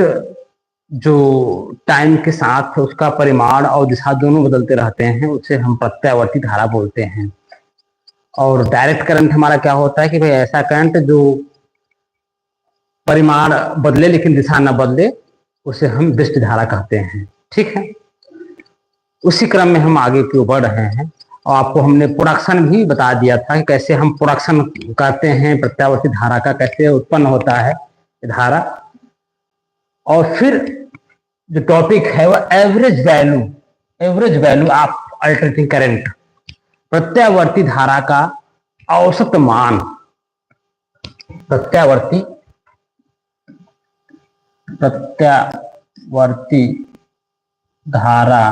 जो टाइम के साथ उसका परिमाण और दिशा दोनों बदलते रहते हैं, उसे हम प्रत्यावर्ती धारा बोलते हैं। और डायरेक्ट करंट हमारा क्या होता है कि भाई ऐसा करंट जो परिमाण बदले लेकिन दिशा न बदले, उसे हम वृष्टि धारा कहते हैं। ठीक है, उसी क्रम में हम आगे क्यों बढ़ रहे हैं। और आपको हमने प्रोडक्शन भी बता दिया था कि कैसे हम प्रोडक्शन करते हैं प्रत्यावर्ती धारा का, कैसे उत्पन्न होता है धारा। और फिर जो टॉपिक है वो average value, average value of alternating current, प्रत्यावर्ती धारा का औसत मान, प्रत्यावर्ती धारा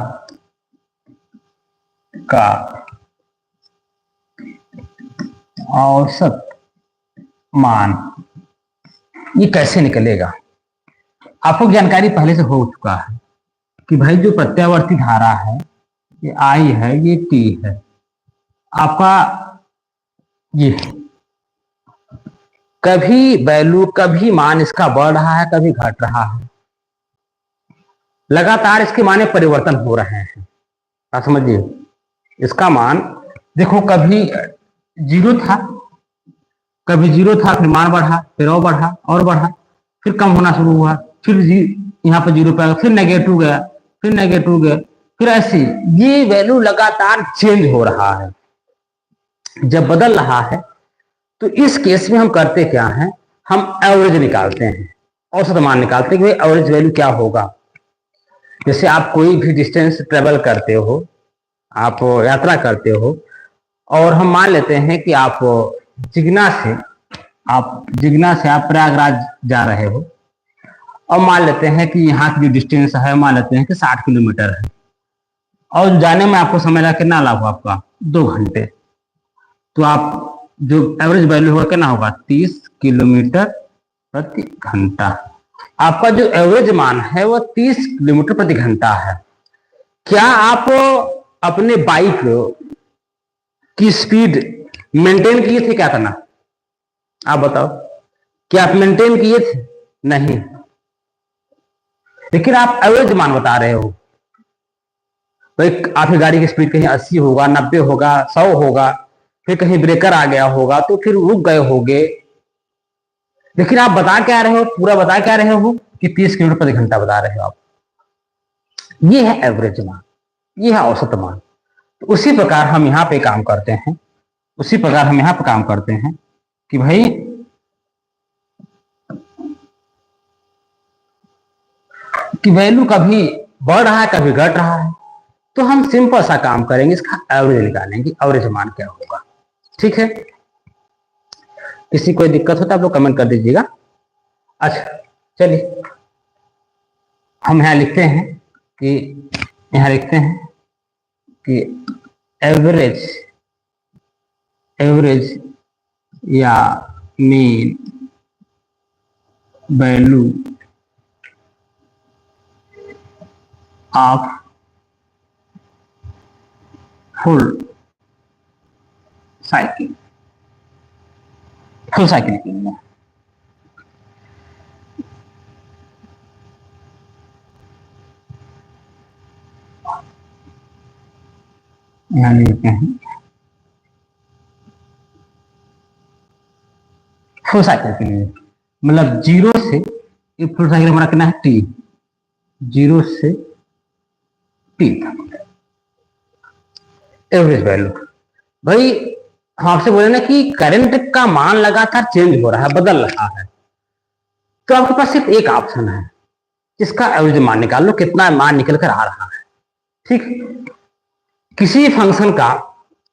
का औसत मान, ये कैसे निकलेगा। आपको जानकारी पहले से हो चुका है कि भाई जो प्रत्यावर्ती धारा है ये आई है, ये टी है आपका, ये कभी वैल्यू, कभी मान इसका बढ़ रहा है, कभी घट रहा है, लगातार इसके माने परिवर्तन हो रहे हैं। आप समझिए, इसका मान देखो कभी जीरो था, कभी जीरो था, फिर मान बढ़ा, फिर और बढ़ा और बढ़ा, फिर कम होना शुरू हुआ, फिर यहाँ पर जीरो पे आ गया, फिर नेगेटिव गया, फिर नेगेटिव गया, फिर ऐसे ये वैल्यू लगातार चेंज हो रहा है। जब बदल रहा है तो इस केस में हम करते क्या हैं, हम एवरेज निकालते हैं, औसत मान निकालते हैं कि भाई एवरेज वैल्यू क्या होगा। जैसे आप कोई भी डिस्टेंस ट्रेवल करते हो, आप यात्रा करते हो, और हम मान लेते हैं कि आप जिग्ना से आप प्रयागराज जा रहे हो, और मान लेते हैं कि यहाँ की जो डिस्टेंस है मान लेते हैं कि 60 किलोमीटर है, और जाने में आपको समय लगा कितना लगा आपका 2 घंटे, तो आप जो एवरेज वैल्यू होगा कितना होगा 30 किलोमीटर प्रति घंटा। आपका जो एवरेज मान है वो 30 किलोमीटर प्रति घंटा है। क्या आप अपने बाइक की स्पीड मेंटेन किए थे क्या करना, आप बताओ, क्या आप मेंटेन किए थे? नहीं, लेकिन आप एवरेज मान बता रहे हो। भाई आपकी गाड़ी की स्पीड कहीं 80 होगा, 90 होगा, 100 होगा, फिर कहीं ब्रेकर आ गया होगा तो फिर रुक गए होगे, लेकिन आप बता क्या रहे हो, पूरा बता क्या रहे हो कि 30 किलोमीटर प्रति घंटा बता रहे हो आप। ये है एवरेज मान, ये है औसत मान। तो उसी प्रकार हम यहाँ पे काम करते हैं, उसी प्रकार हम यहाँ पे काम करते हैं कि भाई कि वैल्यू कभी बढ़ रहा है, कभी घट रहा है, तो हम सिंपल सा काम करेंगे, इसका एवरेज निकालेंगे, एवरेज मान क्या होगा। ठीक है, किसी कोई दिक्कत होता है आप लोग कमेंट कर दीजिएगा। अच्छा चलिए, हम यहाँ लिखते हैं कि एवरेज या mean value of full cycle लिखेंगे। यहाँ लिखते हैं फुल साइकिल के लिए, मतलब जीरो से, फुल साइकिल हमारा कितना है टी, जीरो से टी तक एवरेज वैल्यू। भाई हम आपसे बोले ना कि करंट का मान लगातार चेंज हो रहा है, बदल रहा है, तो आपके पास सिर्फ एक ऑप्शन है, इसका एवरेज मान निकाल लो, कितना मान निकल कर आ रहा है। ठीक, किसी फंक्शन का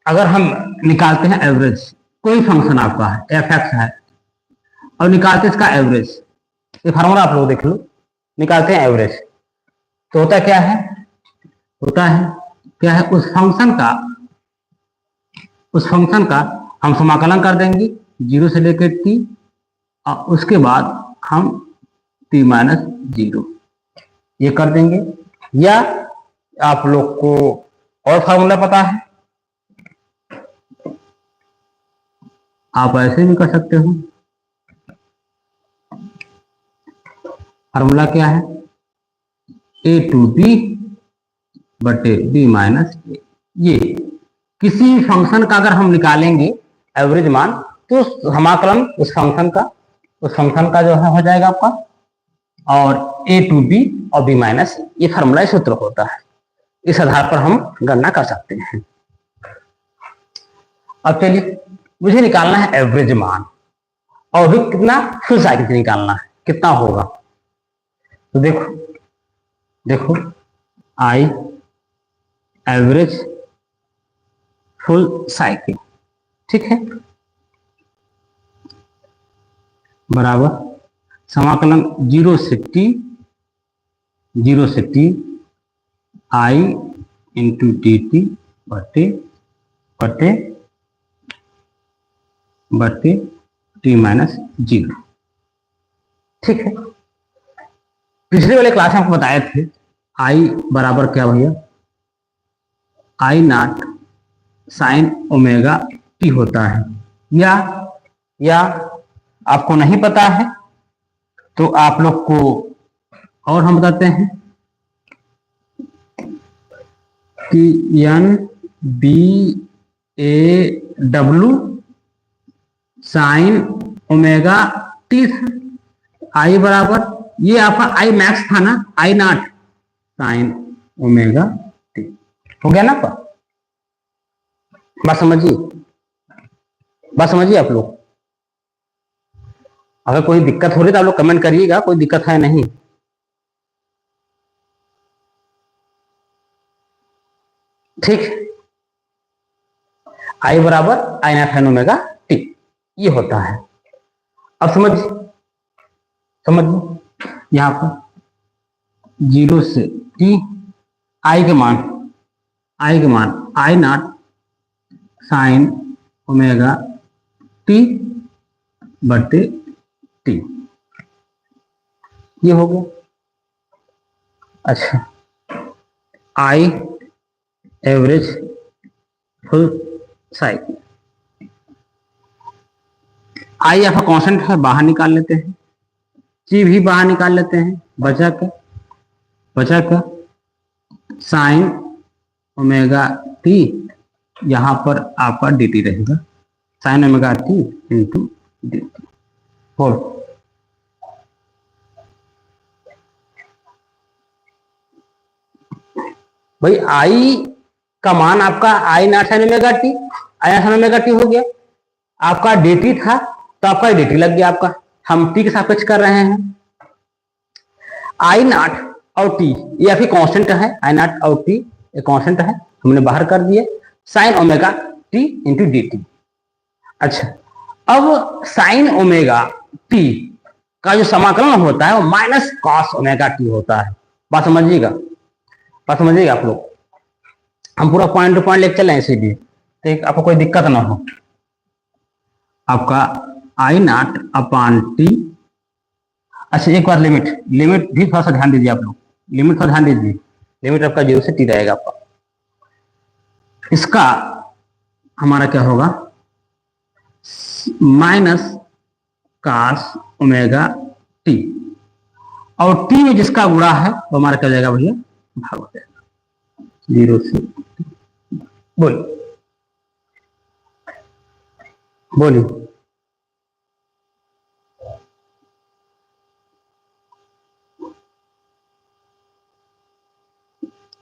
अगर हम निकालते हैं एवरेज, कोई फंक्शन आपका है एफ एक्स है और निकालते हैं इसका एवरेज, ये फार्मूला आप लोग देख लो, निकालते हैं एवरेज, तो होता क्या है, उस फंक्शन का हम समाकलन कर देंगे जीरो से लेकर टी, और उसके बाद हम टी माइनस जीरो ये कर देंगे। या आप लोग को और फार्मूला पता है, आप ऐसे भी कर सकते हो, फार्मूला क्या है, ए टू बी बटे बी माइनस ए। ये किसी फंक्शन का अगर हम निकालेंगे एवरेज मान, तो समाकलन उस फंक्शन का जो है हो जाएगा आपका, और ए टू बी और बी माइनस, ये फार्मूला सूत्र होता है। इस आधार पर हम गणना कर सकते हैं। अब चलिए, मुझे निकालना है एवरेज मान, और भी कितना, फुल साइकिल से निकालना है, कितना होगा। तो देखो आई एवरेज फुल साइकिल, ठीक है, बराबर समाकलन 0 से T I into d T बटे टी माइनस 0, ठीक है। पिछले वाले क्लास में आपको बताए थे आई बराबर क्या भैया, I naught sine omega T होता है, या आपको नहीं पता है तो आप लोग को और हम बताते हैं कि एन बी ए डब्ल्यू साइन ओमेगा टी था। आई बराबर, ये आपका आई मैक्स था ना, i naught sine omega t, हो गया ना। बात समझिए आप लोग। अगर कोई दिक्कत हो रही तो आप लोग कमेंट करिएगा, कोई दिक्कत है नहीं। ठीक, आई बराबर आई नॉट साइन ओमेगा टी, ये होता है। अब समझिए यहां पर 0 से टी आई के मान आई नॉट साइन ओमेगा टी बटे टी, ये हो गया। अच्छा, आई एवरेज फुल साइकिल, आई आपका कांस्टेंट है, बाहर निकाल लेते हैं, टी भी बाहर निकाल लेते हैं, बचा क्या साइन ओमेगा टी, यहां पर आपका डी टी रहेगा, sine omega t into d t. बोल, भाई आई का मान आपका I naught sine omega t, I naught sine omega t हो गया। आपका डी टी था तो आपका डी टी लग गया आपका, हम टी के सापेक्ष कर रहे हैं। आई नॉट और टी ये आपकी कांस्टेंट है, आई नॉट और टी ये कांस्टेंट है, हमने बाहर कर दिए, sign omega t into d T. अच्छा, अब साइन ओमेगा टी का जो समाकलन होता है वो माइनस कॉस ओमेगा टी होता है। बात समझिएगा आप लोग, हम पूरा पॉइंट टू पॉइंट लेके चले इसीलिए, तो आपको कोई दिक्कत ना हो। आपका आई नॉट अपॉन टी, अच्छा एक बार लिमिट भी थोड़ा सा ध्यान दीजिए आप लोग, लिमिट आपका 0 से टी रहेगा आपका। इसका हमारा क्या होगा, माइनस कॉस ओमेगा टी, और टी में जिसका गुणा है वो हमारा क्या हो जाएगा भैया, भाग हो जाएगा 0 से। बोलिए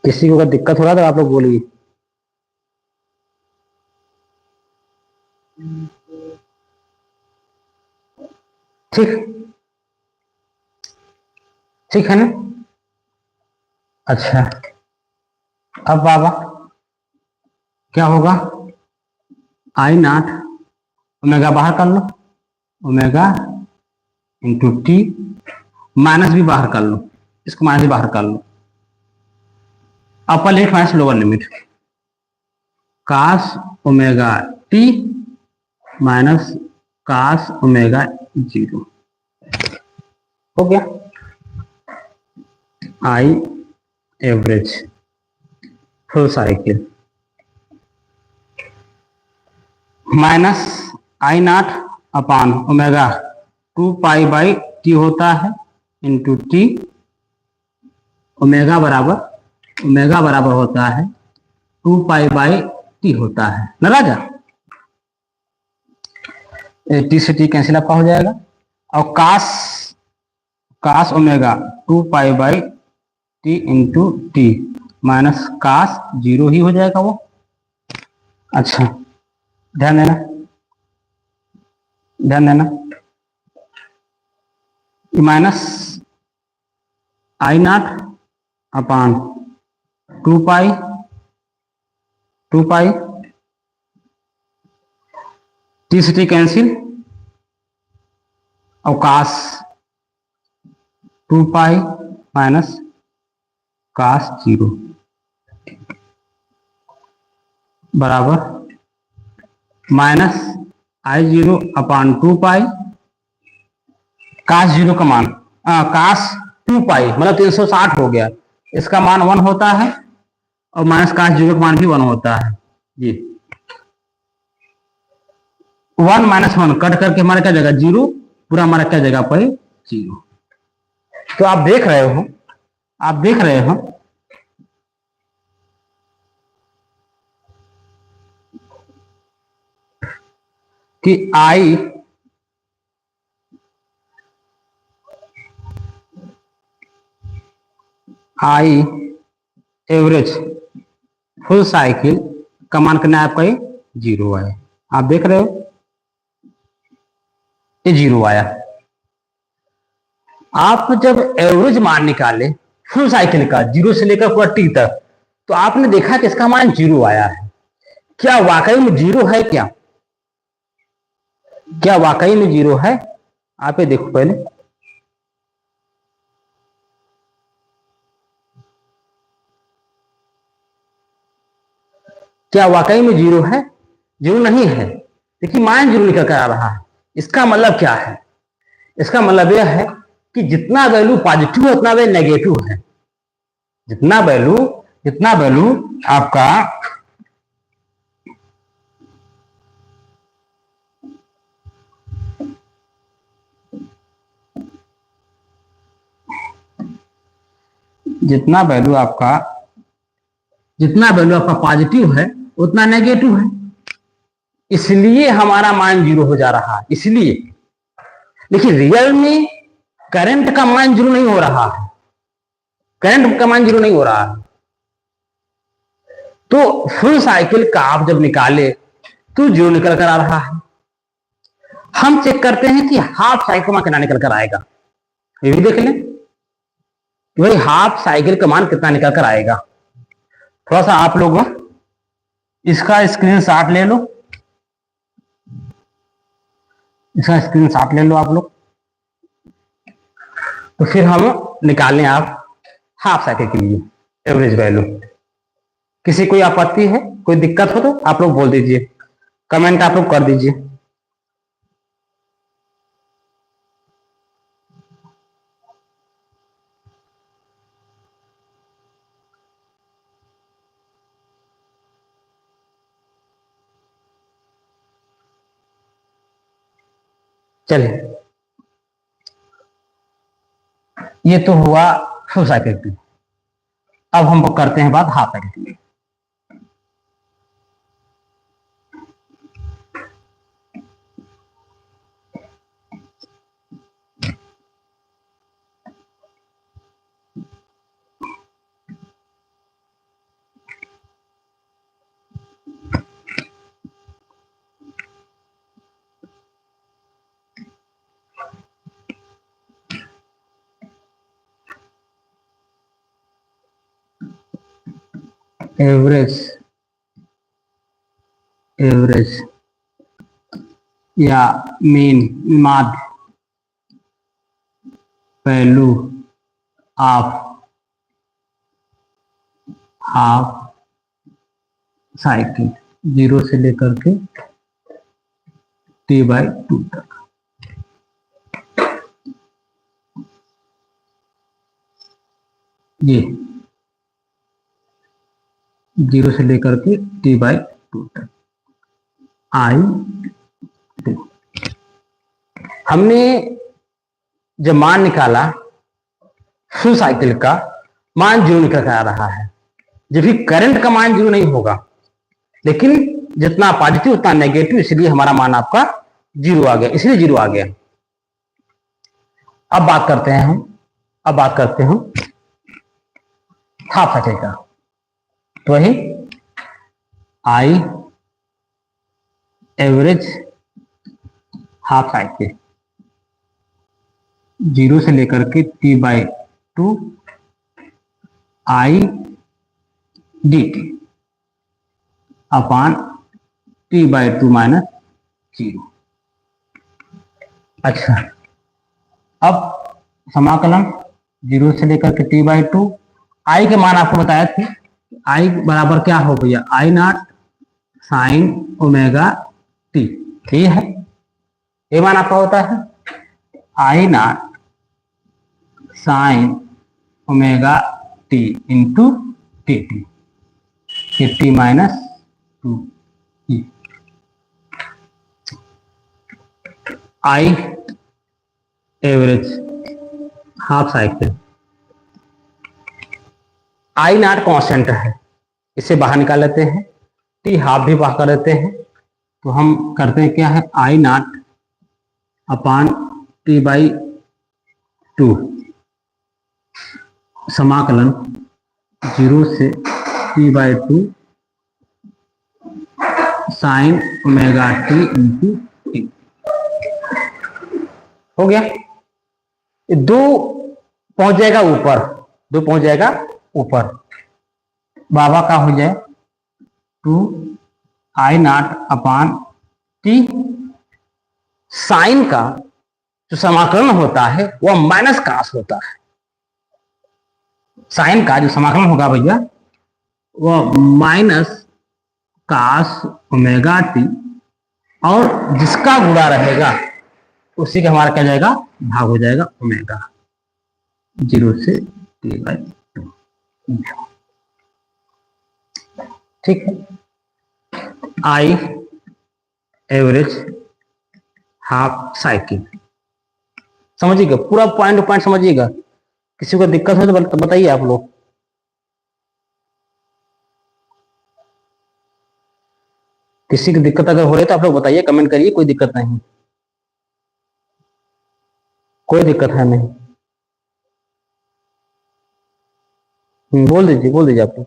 किसी को अगर दिक्कत हो रहा तो आप लोग बोलिए। ठीक है ना। अच्छा, अब बाबा क्या होगा, आई नॉट ओमेगा बाहर कर लो, ओमेगा इंटू टी, माइनस भी बाहर कर लो, इसको माइनस भी बाहर कर लो, upper limit minus lower limit, cos omega t minus cos omega 0 हो गया। I average full cycle minus I naught upon omega 2 pi by t होता है, इंटू टी, ओमेगा बराबर होता है 2 पाई/टी होता है ना राजा। टी से टी कैंसिल आपका हो जाएगा, और कास ओमेगा 2 पाई/टी इंटू टी माइनस कास 0 ही हो जाएगा वो। अच्छा ध्यान देना minus I0 upon 2 pi t से टी कैंसिल, और कास 2 पाई माइनस कास 0 बराबर माइनस I0 अपान 2 पाई, कास 0 का मान कास 2 पाई मतलब 360 हो गया, इसका मान 1 होता है, और माइनस कास 0 का मान भी 1 होता है जी। 1 माइनस 1 कट करके हमारा क्या जगह 0, पूरा हमारा क्या जगह पर 0। तो आप देख रहे हो कि I एवरेज फुल साइकिल का मान करना है आपका 0 आया। आप देख रहे हो ये 0 आया। आप जब एवरेज मान निकाले फुल साइकिल का 0 से लेकर पूरा टी तक, तो आपने देखा कि इसका मान 0 आया है। क्या वाकई में 0 है? क्या वाकई में 0 है? आप ये देखो पहले, क्या वाकई में 0 है? 0 नहीं है। देखिए मान 0 निकल कर आ रहा है। इसका मतलब क्या है? इसका मतलब यह है कि जितना वैल्यू पॉजिटिव है उतना वैल्यू नेगेटिव है। जितना वैल्यू आपका पॉजिटिव है उतना नेगेटिव है, इसलिए हमारा मान 0 हो जा रहा है। इसलिए लेकिन रियल में करंट का मान 0 नहीं हो रहा है। करंट का मान 0 नहीं हो रहा है। तो फुल साइकिल का आप जब निकाले तो 0 निकल कर आ रहा है। हम चेक करते हैं कि हाफ साइकिल में कितना निकल कर आएगा, ये भी देख लें कि भाई हाफ साइकिल का मान कितना निकल कर आएगा। थोड़ा सा आप लोग इसका स्क्रीनशॉट ले लो, आप लोग, तो फिर हम निकालें आप हाफ साइकिल के लिए एवरेज वैल्यू। किसी कोई आपत्ति है, कोई दिक्कत हो तो आप लोग बोल दीजिए, कमेंट आप लोग कर दीजिए। चलिए ये तो हुआ फुल साइकिल की। अब हम करते हैं बात हाफ साइकिल की। एवरेज या मीन माध्य वैल्यू ऑफ हाफ साइकिल 0 से लेकर के T/2 तक। ये 0 से लेकर के T/2 तक I2। हमने जब मान निकाला फुल साइकिल का मान जीरो निकल कर आ रहा है। जब भी करंट का मान जीरो नहीं होगा, लेकिन जितना पॉजिटिव उतना नेगेटिव, इसलिए हमारा मान आपका जीरो आ गया, इसलिए जीरो आ गया। अब बात करते हैं हाफ साइकिल का। तो वही आई एवरेज हाफ साइकिल जीरो से लेकर के T/2 I D T upon T/2 minus zero. अच्छा, अब समाकलन जीरो से लेकर के T/2, आई के मान आपको बताया थे, आई बराबर क्या हो भैया, I naught sine omega t, ठीक है। ये मान आपका होता है I naught sine omega t into t t, t minus 2 I average half cycle. I naught constant है, इसे बाहर निकाल लेते हैं, टी हाफ भी बाहर कर लेते हैं, तो हम करते हैं क्या है, आई नॉट अपान T/2 समाकलन जीरो से T/2 sign omega t into T. हो गया, दो पहुंच जाएगा ऊपर, दो पहुंच जाएगा ऊपर, बाबा का हो जाए 2 I naught upon T. Sign का जो समाकलन होता है वह माइनस कास होता है। साइन का जो समाकलन होगा भैया वह माइनस कास ओमेगा टी, और जिसका गुणा रहेगा उसी का हमारा क्या जाएगा, भाग हो जाएगा ओमेगा, जीरो से T/2। ठीक है, आई एवरेज हाफ साइकिल समझिएगा, पूरा पॉइंट टू पॉइंट समझिएगा। किसी को दिक्कत हो तो बताइए आप लोग। किसी की दिक्कत अगर हो रही है तो आप लोग बताइए, कमेंट करिए, कोई दिक्कत नहीं, कोई दिक्कत है नहीं। बोल दीजिए आप लोग,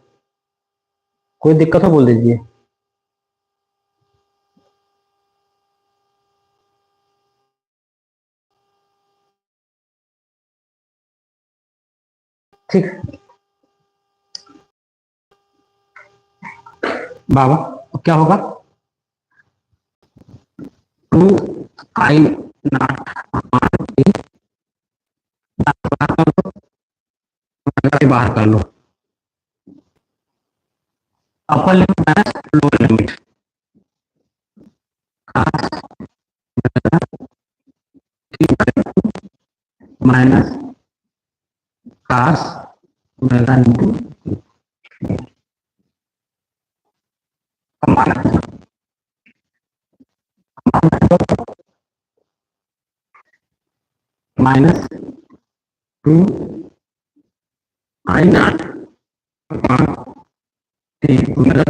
कोई दिक्कत हो बोल दीजिए। ठीक, बाबा क्या होगा, 2 आई नॉट बाहर कर लो, upper limit minus lower limit, minus cos omega into minus 2 I naught upon t omega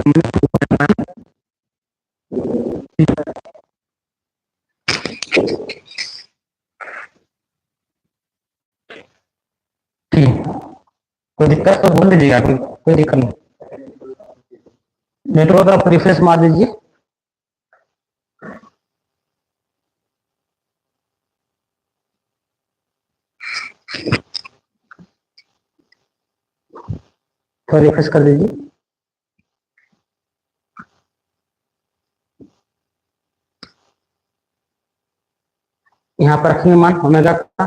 कोई दिक्कत तो बोल दीजिएगा, कोई दिक्कत नहीं। नेटवर्क आप रिफ्रेश मार दीजिए। तो रिफ्रेश कर दीजिए। यहाँ पर रखेंगे मान ओमेगा का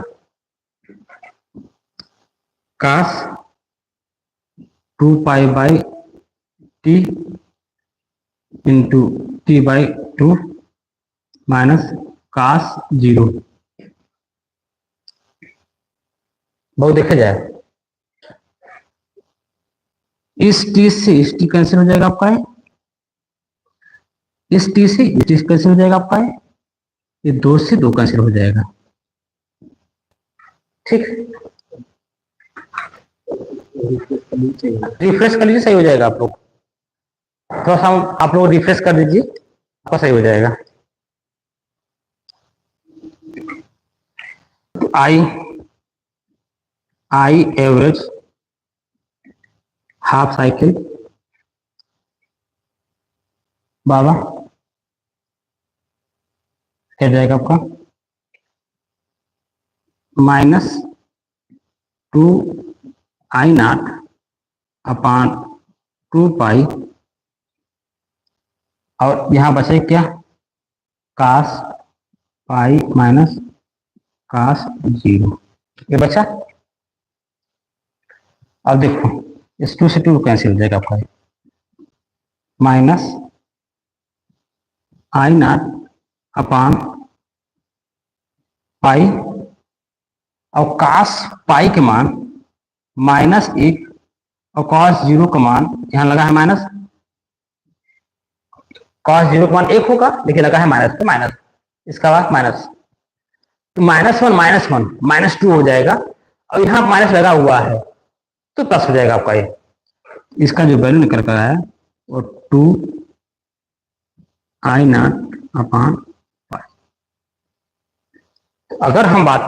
कास 2 पाई/t इंटू T/2 माइनस कास 0। बहुत देखा जाए, इस t से इस t कैंसिल हो जाएगा आपका है, इस t से इस t कैंसिल हो जाएगा आपका है, ये 2 से 2 कैंसिल हो जाएगा। ठीक, रिफ्रेश कर लीजिए, सही हो जाएगा आप लोग। थोड़ा सा आप लोग रिफ्रेश कर दीजिए, आपका सही हो जाएगा। आई एवरेज हाफ साइकिल बाबा क्या जाएगा आपका, -2 I0 अपान 2 पाई, और यहां बचे क्या, कास पाई माइनस कास 0, ये बचा। अब देखो इस 2 से 2 कैंसिल हो जाएगा आपका, -I0 अपान पाई, और कास पाई के मान -1, और कॉस 0 का मान यहां लगा है माइनस, कॉस 0 का मान 1 होगा, लेकिन लगा है माइनस, तो माइनस, इसका बाद माइनस, तो -1 -2 हो जाएगा, और यहाँ माइनस लगा हुआ है तो प्लस हो जाएगा आपका। ये इसका जो वैल्यू निकल कर आया वो 2I0 अपान पाई। अगर हम बात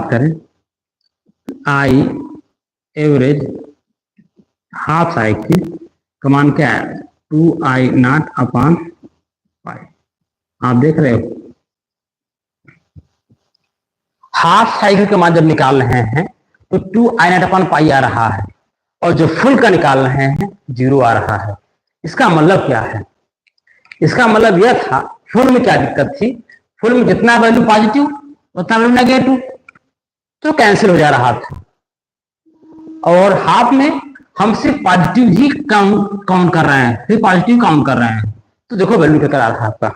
करें आई एवरेज हाफ साइकिल का मान क्या है, 2I0 अपान पाई। आप देख रहे हो हाफ साइकिल का मान जब निकाल रहे हैं तो 2I0 अपान पाई आ रहा है, और जो फुल का निकाल रहे हैं 0 आ रहा है। इसका मतलब क्या है, इसका मतलब यह था, फुल में क्या दिक्कत थी, फुल में जितना वैल्यू पॉजिटिव उतना वैल्यू नेगेटिव, तो कैंसिल हो जा रहा था, और हाफ में हम सिर्फ पॉजिटिव ही काउंट कर रहे हैं, सिर्फ पॉजिटिव काउंट कर रहे हैं, तो देखो वैल्यू क्या आ रहा है आपका।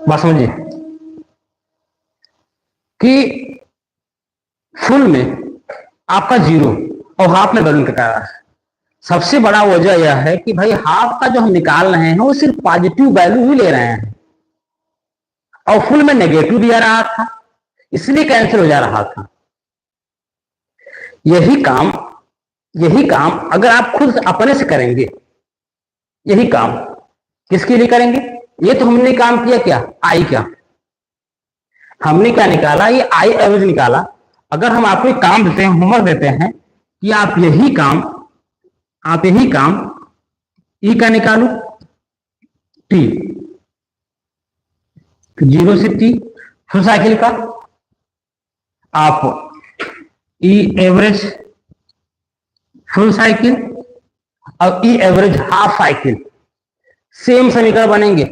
बात समझिए कि फुल में आपका 0 और हाफ में वैल्यू क्या आ रहा है। सबसे बड़ा वजह यह है कि भाई हाफ का जो हम निकाल रहे हैं वो सिर्फ पॉजिटिव वैल्यू ही ले रहे हैं, और फुल में नेगेटिव भी आ रहा था, इसलिए कैंसिल हो जा रहा था। यही काम अगर आप खुद अपने से करेंगे, यही काम किसके लिए करेंगे, ये तो हमने काम किया क्या, आई क्या, हमने क्या निकाला, ये आई एवरेज निकाला। अगर हम आपको एक काम देते हैं, होमवर्क देते हैं कि आप यही काम ई का निकालो, टी 0 से टी फुल साइकिल का, आप ई एवरेज फुल साइकिल और ई एवरेज हाफ साइकिल, सेम समीकरण बनेंगे,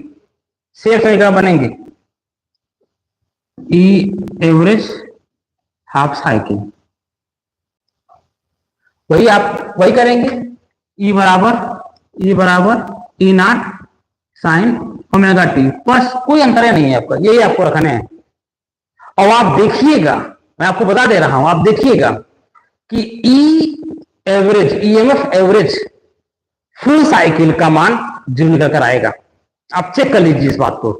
ई एवरेज हाफ साइकिल, वही करेंगे, ई बराबर ई नॉट साइन ओमेगा टी, बस कोई अंतर नहीं है आपका, यही आपको रखना है। और आप देखिएगा, मैं आपको बता दे रहा हूं, आप देखिएगा कि E average EMF average full cycle का मान 0 निकल कर आएगा। आप चेक कर लीजिए इस बात को,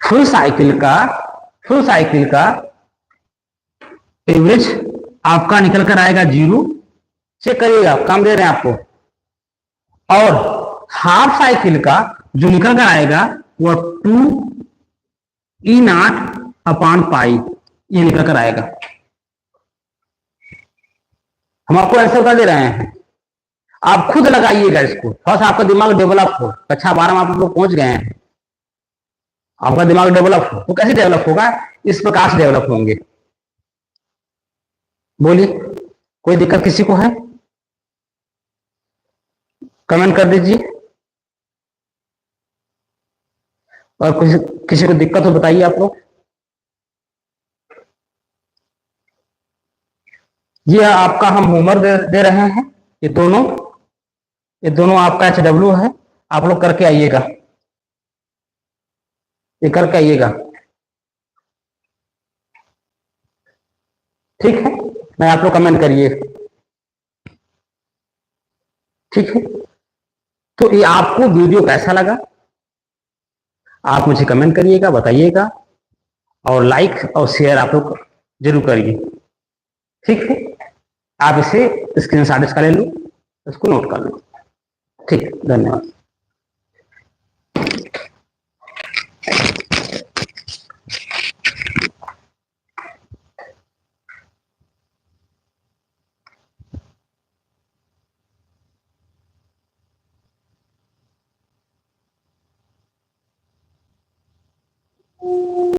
फुल साइकिल का एवरेज आपका निकल कर आएगा 0, चेक करिएगा, काम दे रहे हैं आपको। और हाफ साइकिल का जो निकल कर आएगा वो 2E0 अपान पाई, ये निकल कर आएगा। हम आपको आंसर कर दे रहे हैं, आप खुद लगाइएगा इसको, थोड़ा सा आपका दिमाग डेवलप हो। कक्षा 12 में आप लोग पहुंच गए हैं, आपका दिमाग डेवलप हो, तो कैसे डेवलप होगा, इस प्रकार से डेवलप होंगे। बोलिए, कोई दिक्कत किसी को है, कमेंट कर दीजिए, और किसी को दिक्कत हो बताइए आप लोग। ये आपका हम होमवर्क दे रहे हैं, ये दोनों आपका HW है, आप लोग करके आइएगा, ये करके आइएगा, ठीक है। मैं आप लोग कमेंट करिए। ठीक है, तो ये आपको वीडियो कैसा लगा आप मुझे कमेंट करिएगा, बताइएगा, और लाइक और शेयर आप लोग जरूर करिए। ठीक है, आप इसे स्क्रीनशॉट इसका ले लो, इसको नोट कर लो। ठीक, धन्यवाद।